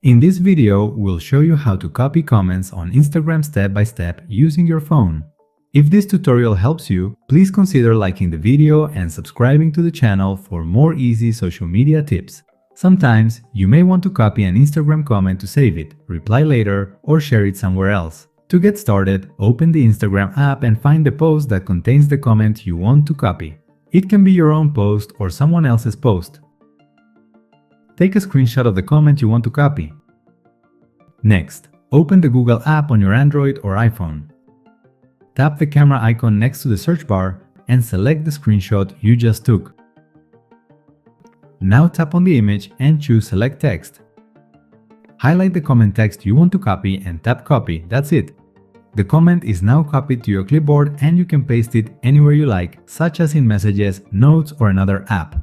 In this video, we'll show you how to copy comments on Instagram step by step using your phone. If this tutorial helps you, please consider liking the video and subscribing to the channel for more easy social media tips. Sometimes, you may want to copy an Instagram comment to save it, reply later, or share it somewhere else. To get started, open the Instagram app and find the post that contains the comment you want to copy. It can be your own post or someone else's post. Take a screenshot of the comment you want to copy. Next, open the Google app on your Android or iPhone. Tap the camera icon next to the search bar and select the screenshot you just took. Now tap on the image and choose Select Text. Highlight the comment text you want to copy and tap Copy. That's it. The comment is now copied to your clipboard and you can paste it anywhere you like, such as in Messages, Notes, or another app.